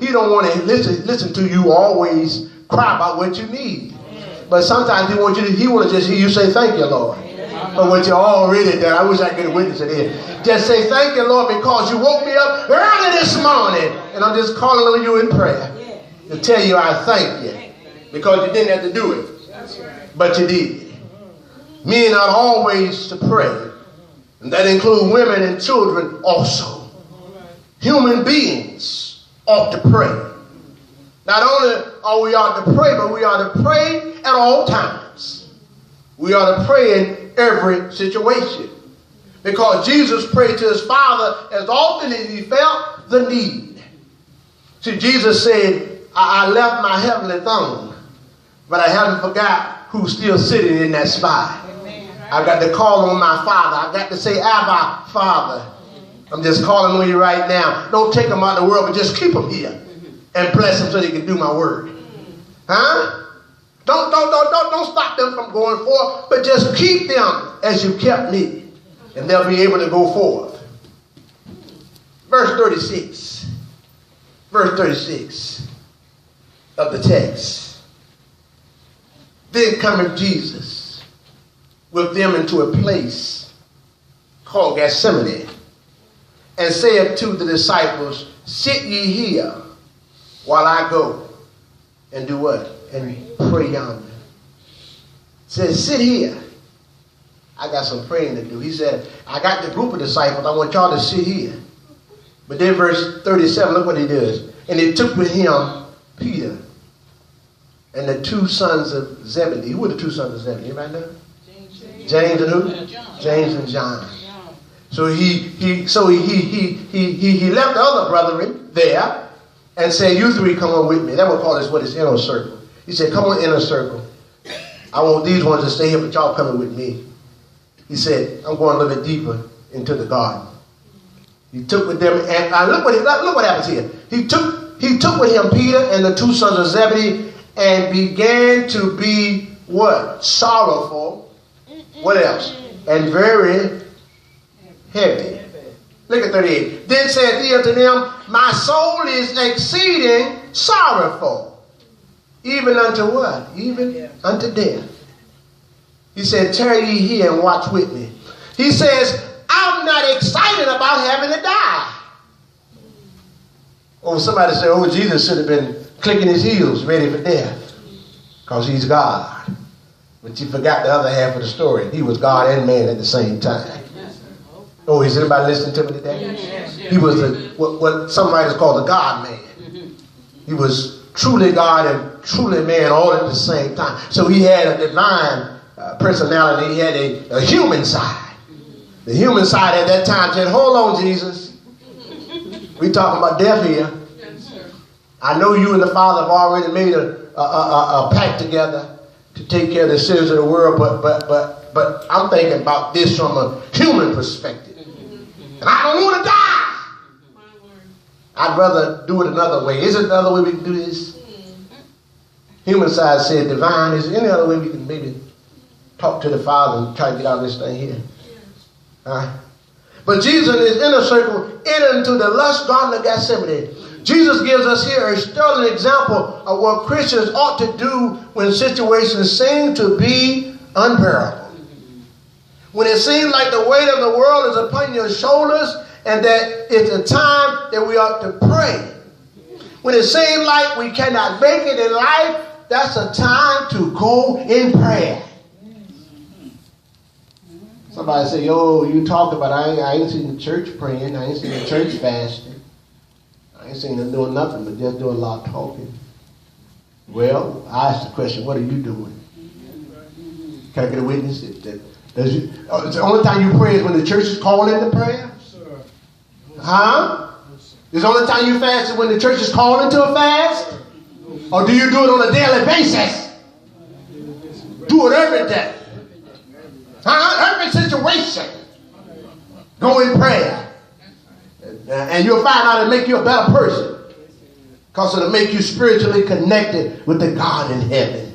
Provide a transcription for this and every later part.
He don't want to listen to you always cry about what you need. But sometimes he want to just hear you say, thank you, Lord, for what you already done. I wish I could witness it here. Just say, thank you, Lord, because you woke me up early this morning. And I'm just calling on you in prayer to tell you I thank you. Because you didn't have to do it. But you did. Men are always to pray. And that includes women and children also. Human beings ought to pray. Not only are we ought to pray, but we ought to pray at all times. We ought to pray in every situation. Because Jesus prayed to his Father as often as he felt the need. See, Jesus said, I left my heavenly throne, but I haven't forgot who's still sitting in that spot. I've got to call on my Father. I've got to say, Abba, Father. I'm just calling on you right now. Don't take them out of the world, but just keep them here and bless them so they can do my word. Huh? Don't stop them from going forth, but just keep them as you kept me, and they'll be able to go forth. Verse 36. Verse 36 of the text. Then cometh Jesus with them into a place called Gethsemane, and saith to the disciples, sit ye here while I go and do what? And pray yonder. Says, sit here. I got some praying to do. He said, I got the group of disciples. I want y'all to sit here. But then verse 37, look what he does. And he took with him Peter and the two sons of Zebedee. Who were the two sons of Zebedee? Anybody know? James and who? James and John. So he left the other brethren there and said, you three come on with me. That would call this what is inner circle. He said, come on inner circle. I want these ones to stay here, but y'all coming with me. He said, I'm going a little bit deeper into the garden. He took with them, and look what happens here. He took with him Peter and the two sons of Zebedee and began to be what? Sorrowful. What else? And very heavy. Look at 38. Then said he unto them, my soul is exceeding sorrowful, even unto what? Even unto death. He said, tarry ye here and watch with me. He says, I'm not excited about having to die. Oh, somebody said, oh, Jesus should have been clicking his heels ready for death because he's God. But you forgot the other half of the story. He was God and man at the same time. Oh, is anybody listening to me today? He was what some writers call the God man. He was truly God and truly man all at the same time. So he had a divine personality. He had a human side. The human side at that time said, hold on, Jesus. We talking about death here. I know you and the Father have already made a pact together to take care of the sins of the world, but I'm thinking about this from a human perspective. And I don't want to die. I'd rather do it another way. Is there another way we can do this? Human side said, divine, is there any other way we can maybe talk to the Father and try to get out of this thing here? But Jesus in his inner circle entered into the lush garden of Gethsemane. Jesus gives us here a sterling example of what Christians ought to do when situations seem to be unbearable. When it seems like the weight of the world is upon your shoulders and that it's a time that we ought to pray. When it seems like we cannot make it in life, that's a time to go in prayer. Somebody say, yo, you talked about, I ain't seen the church praying. I ain't seen the church fasting. I ain't seen them doing nothing but just doing a lot of talking. Well, I asked the question, what are you doing? Can I get a witness? The only time you pray is when the church is calling into prayer? Huh? Is the only time you fast is when the church is calling to a fast? Or do you do it on a daily basis? Do it every day. Every situation. Go in prayer. And you'll find out it'll make you a better person. Because it'll make you spiritually connected with the God in heaven.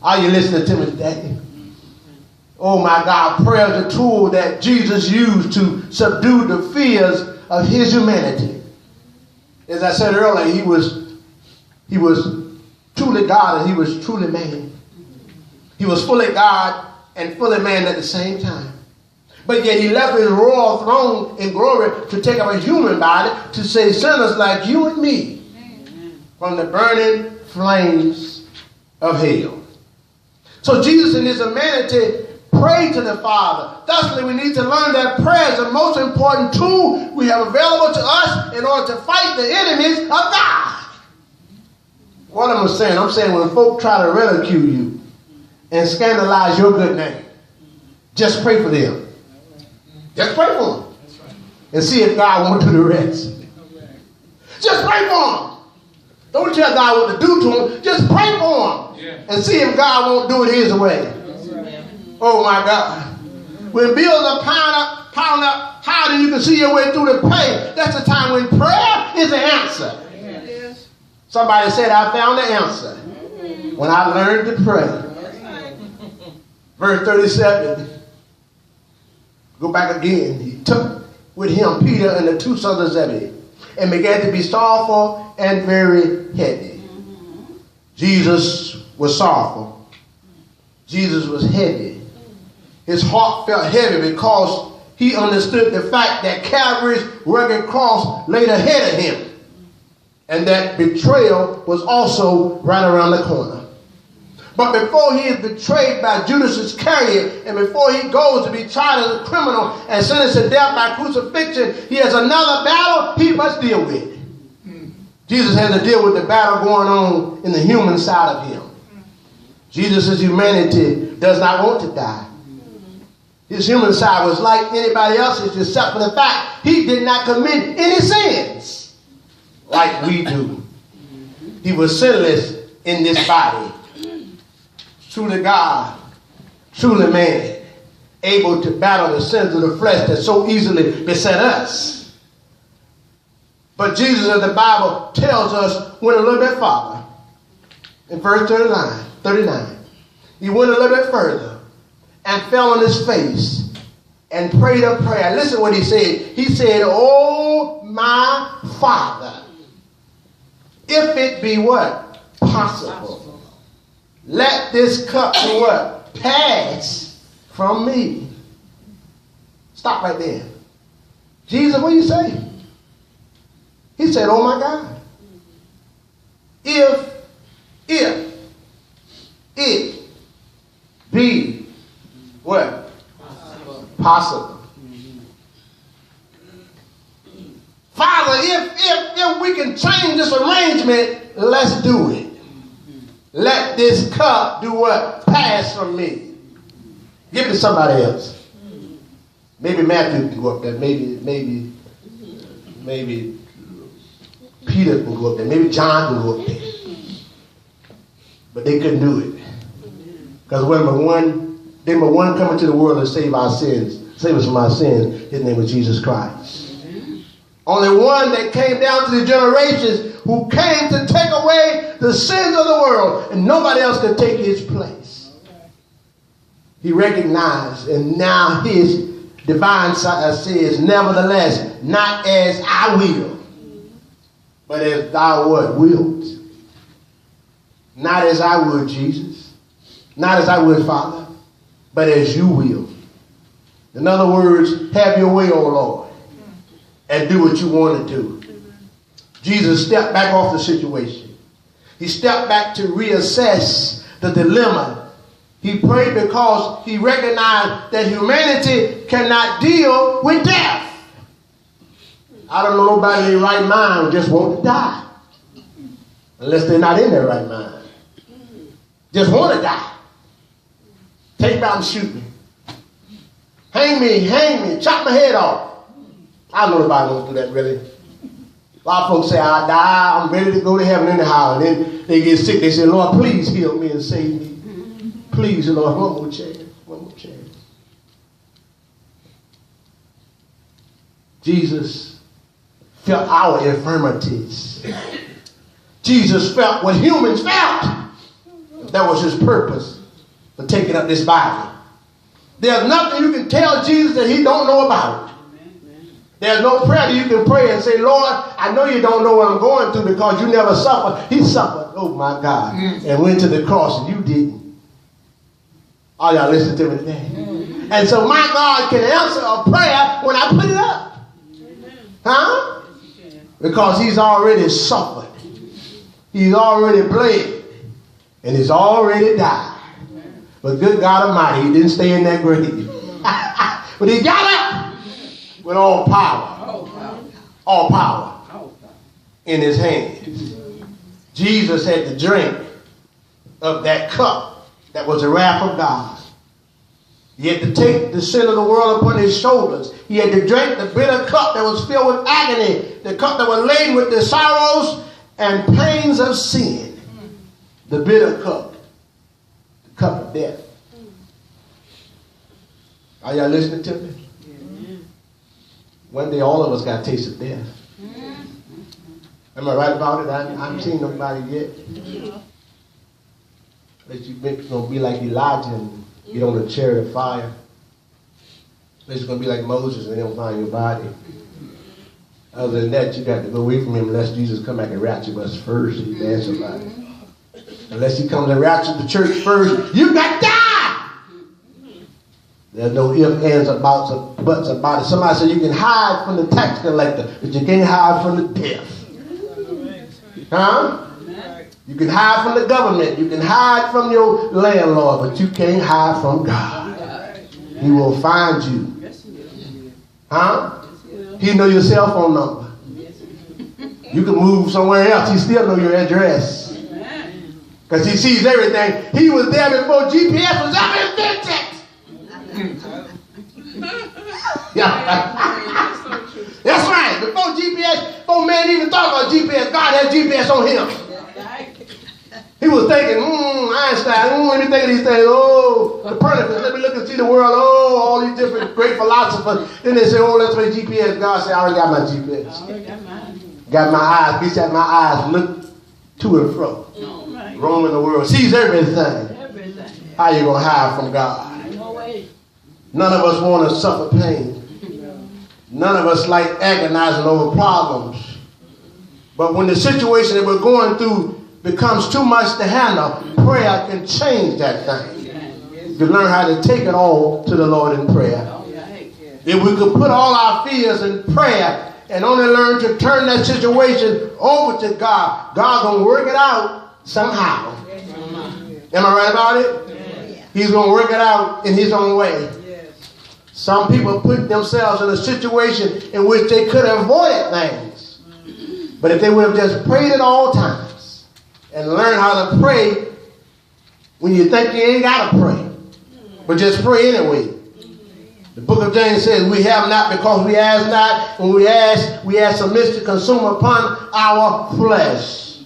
Are you listening to me today? Oh my God, prayer is a tool that Jesus used to subdue the fears of his humanity. As I said earlier, he was truly God and he was truly man. He was fully God and fully man at the same time. But yet he left his royal throne in glory to take up a human body to save sinners like you and me from the burning flames of hell. So Jesus in his humanity prayed to the Father. Thusly, we need to learn that prayer is the most important tool we have available to us in order to fight the enemies of God. What am I saying? I'm saying when folk try to ridicule you and scandalize your good name, just pray for them. Just pray for them. And see if God won't do the rest. Just pray for them. Don't tell God what to do to them. Just pray for them. And see if God won't do it his way. Oh my God. When bills are piling up higher than you can see your way through the pain, that's the time when prayer is the answer. Somebody said, I found the answer when I learned to pray. Verse 37. Go back again. He took with him Peter and the two sons of Zebedee and began to be sorrowful and very heavy. Jesus was sorrowful. Jesus was heavy. His heart felt heavy because he understood the fact that Calvary's rugged cross laid ahead of him and that betrayal was also right around the corner. But before he is betrayed by Judas Iscariot and before he goes to be tried as a criminal and sentenced to death by crucifixion, he has another battle he must deal with. Jesus had to deal with the battle going on in the human side of him. Jesus' humanity does not want to die. His human side was like anybody else's except for the fact he did not commit any sins like we do. He was sinless in this body. Truly God, truly man, able to battle the sins of the flesh that so easily beset us. But Jesus, as the Bible tells us, went a little bit farther. In verse 39, he went a little bit further and fell on his face and prayed a prayer. Listen what he said. He said, oh, my Father, if it be what? Possible. Let this cup do what? Pass from me. Stop right there. Jesus, what do you say? He said, oh my God. If it be what? Possible. Father, if we can change this arrangement, let's do it. Let this cup do what? Pass from me. Give it to somebody else. Maybe Matthew can go up there. Maybe Peter can go up there. Maybe John can go up there. But they couldn't do it. Because when one coming to the world to save our sins, save us from our sins, his name was Jesus Christ. Only one that came down to the generations who came to take away the sins of the world, and nobody else could take his place. He recognized, and now his divine side says, nevertheless, not as I will, but as thou wilt. Not as I would, Jesus. Not as I would, Father, but as you will. In other words, have your way, O Lord, and do what you want to do. Jesus stepped back off the situation. He stepped back to reassess the dilemma. He prayed because he recognized that humanity cannot deal with death. I don't know nobody in their right mind who just want to die. Unless they're not in their right mind. Just want to die. Take me out and shoot me. Hang me, chop my head off. I don't know nobody wants to do that really. A lot of folks say, I die, I'm ready to go to heaven anyhow. And then they get sick. They say, Lord, please heal me and save me. Please, Lord, one more chance. One more chance. Jesus felt our infirmities. Jesus felt what humans felt. That was his purpose for taking up this body. There's nothing you can tell Jesus that he don't know about. There's no prayer that you can pray and say, Lord, I know you don't know what I'm going through because you never suffered. He suffered, oh my God, and went to the cross and you didn't. Are y'all listening to me today? And so my God can answer a prayer when I put it up. Huh? Because he's already suffered. He's already bled. And he's already died. But good God Almighty, he didn't stay in that grave. But he got up with all power. All power in his hands. Jesus had to drink of that cup that was the wrath of God. He had to take the sin of the world upon his shoulders. He had to drink the bitter cup that was filled with agony, the cup that was laden with the sorrows and pains of sin. The bitter cup, the cup of death. Are y'all listening to me? One day all of us got a taste of death. Am I right about it? I haven't seen nobody yet. That you're going to be like Elijah and get on a chariot of fire. That you're going to be like Moses and they don't find your body. Other than that, you got to go away from him unless Jesus come back and rapture us first. Amen, somebody. Unless he comes and raptures the church first, you got to die. There's no ifs, ands, or buts about it. Somebody said you can hide from the tax collector, but you can't hide from the death. Huh? You can hide from the government. You can hide from your landlord, but you can't hide from God. He will find you. Huh? He know your cell phone number. You can move somewhere else. He still know your address. Because he sees everything. He was there before GPS was ever invented. That's right. Before GPS, before man even thought about GPS, God had GPS on him. He was thinking, Einstein, let me think of these things. Oh, Copernicus, let me look and see the world. Oh, all these different great philosophers. Then they say, oh, let's make GPS. God said, I already got my GPS. Got my eyes. He said, my eyes look to and fro. Roaming the world. Sees everything. How you going to hide from God? No way. None of us want to suffer pain. None of us like agonizing over problems. But when the situation that we're going through becomes too much to handle, prayer can change that thing. You can learn how to take it all to the Lord in prayer. If we could put all our fears in prayer and only learn to turn that situation over to God, God's going to work it out somehow. Am I right about it? He's going to work it out in his own way. Some people put themselves in a situation in which they could have avoided things. But if they would have just prayed at all times and learned how to pray when you think you ain't got to pray, but just pray anyway. The book of James says we have not because we ask not. When we ask amiss to consume upon our flesh.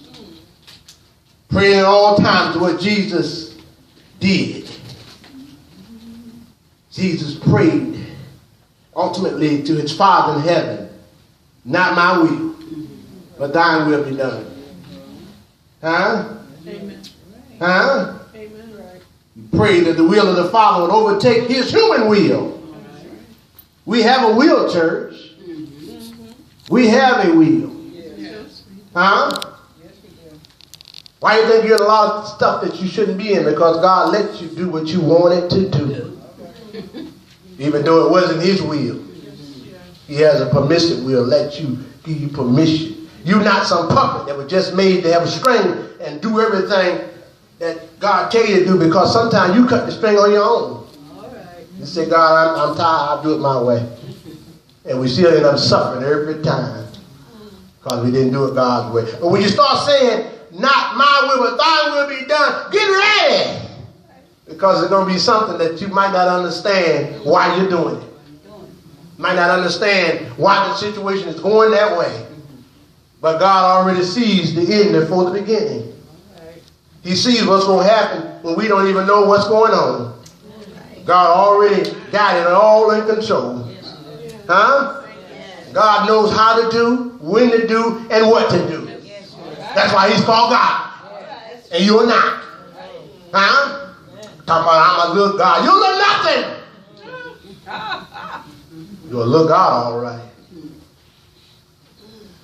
Praying at all times what Jesus did. Jesus prayed ultimately to his Father in heaven. Not my will, but thine will be done. Huh? Amen. Huh? Amen. He prayed that the will of the Father would overtake his human will. We have a will, church. We have a will. Huh? Why do you think you're in a lot of stuff that you shouldn't be in? Because God lets you do what you wanted to do. Even though it wasn't his will. He has a permissive will, give you permission. You're not some puppet that was just made to have a string and do everything that God tell you to do, because sometimes you cut the string on your own. You say, God, I'm tired, I'll do it my way. And we still end up suffering every time because we didn't do it God's way. But when you start saying, not my will, but thine will be done, get ready. Because it's going to be something that you might not understand why you're doing it. Might not understand why the situation is going that way. But God already sees the end before the beginning. He sees what's going to happen when we don't even know what's going on. God already got it all in control. Huh? God knows how to do, when to do, and what to do. That's why he's called God. And you're not. Huh? Talking about I'm a little God. You're a little nothing. You're a little God, all right.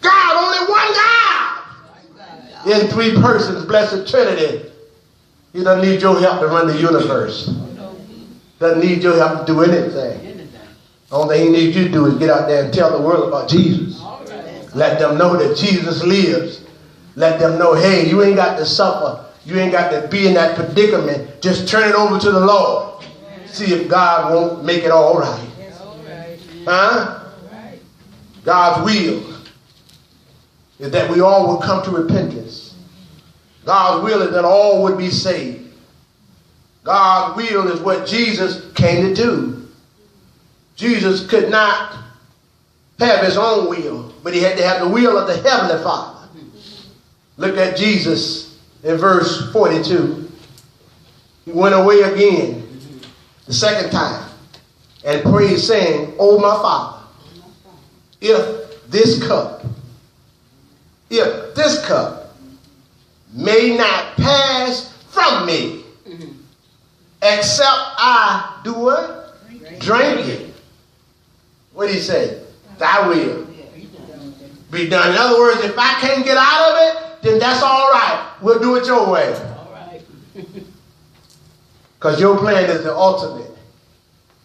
God, only one God. In three persons, blessed Trinity. He doesn't need your help to run the universe. Doesn't need your help to do anything. The only thing he needs you to do is get out there and tell the world about Jesus. Let them know that Jesus lives. Let them know, hey, you ain't got to suffer. You ain't got to be in that predicament. Just turn it over to the Lord. See if God won't make it all right. Huh? God's will is that we all would come to repentance. God's will is that all would be saved. God's will is what Jesus came to do. Jesus could not have his own will, but he had to have the will of the Heavenly Father. Look at Jesus in verse 42. He went away again the second time and prayed, saying, "O my Father, if this cup may not pass from me, except I do what? Drink it." What did he say? Thy will be done. In other words, if I can't get out of it, then that's all right. We'll do it your way. Because your plan is the ultimate.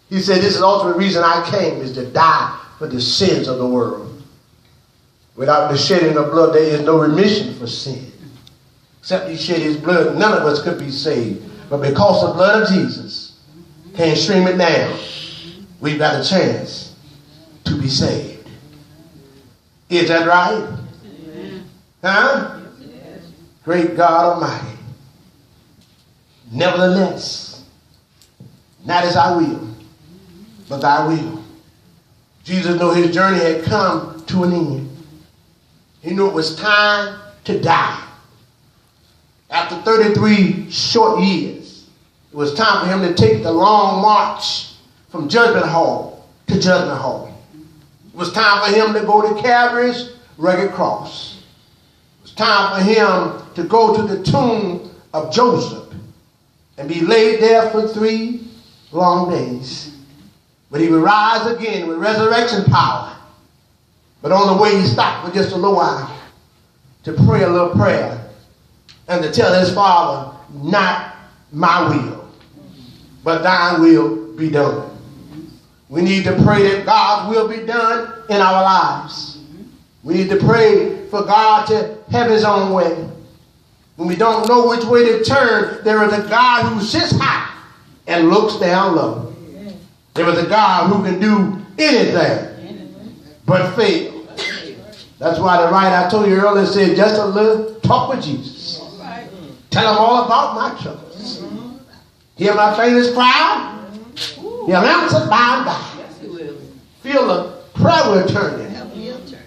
He said, this is the ultimate reason I came, is to die for the sins of the world. Without the shedding of blood, there is no remission for sin. Except he shed his blood, none of us could be saved. But because the blood of Jesus came streaming down, we've got a chance to be saved. Is that right? Huh? Great God Almighty. Nevertheless, not as I will, but thy will. Jesus knew his journey had come to an end. He knew it was time to die. After 33 short years, it was time for him to take the long march from judgment hall to judgment hall. It was time for him to go to Calvary's rugged cross. It was time for him to go to the tomb of Joseph and be laid there for 3 long days. But he would rise again with resurrection power. But on the way he stopped for just a little while to pray a little prayer and to tell his Father, not my will, but thine will be done. We need to pray that God's will be done in our lives. We need to pray for God to have his own way. When we don't know which way to turn, there is a God who sits high and looks down low. There is a God who can do anything but fail. That's why the writer I told you earlier said, just a little talk with Jesus. Tell him all about my troubles. Hear my faintest cry. He'll answer by and by. Feel the prayer returning.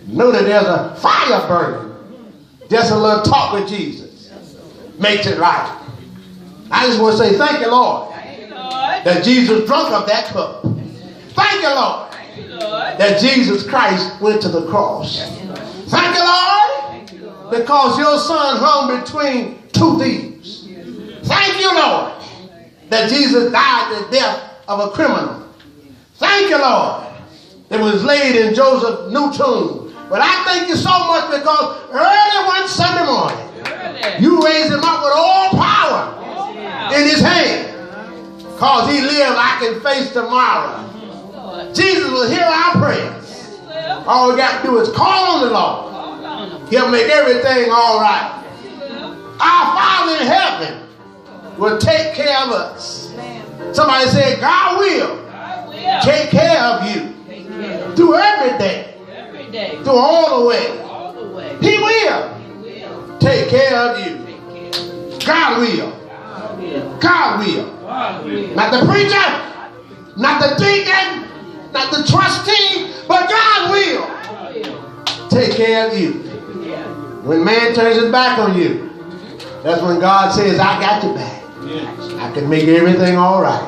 Know that there's a fire burning. Just a little talk with Jesus makes it right. I just want to say thank you, Lord, that Jesus drunk of that cup. Thank you, Lord, that Jesus Christ went to the cross. Thank you, Lord, because your son hung between 2 thieves. Thank you, Lord, that Jesus died the death of a criminal. Thank you, Lord, that was laid in Joseph's new tomb. But I thank you so much because early one Sunday morning, you raised him up with all power in his hand. Because he lives, I can face tomorrow. Jesus will hear our prayers. All we got to do is call on the Lord. He'll make everything all right. Our Father in heaven will take care of us. Somebody say, God will take care of you through every day, through all the way. He will take care of you. God will. God will. Not the preacher, not the deacon, not the trustee, but God will take care of you. When man turns his back on you, that's when God says, I got your back. I can make everything all right.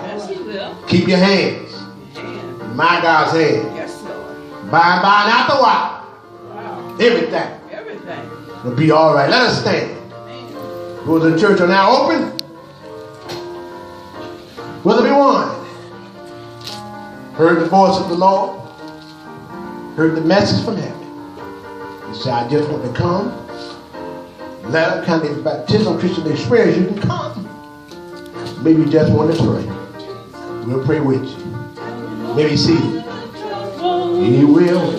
Keep your hands in my God's hand. By and by and after a while, everything will be all right. Let us stand. Doors of the church are now open. Will there be one? Heard the voice of the Lord. Heard the message from heaven. You say, I just want to come. That kind of baptismal Christian experience, you can come. Maybe you just want to pray. We'll pray with you. Maybe see you. He will.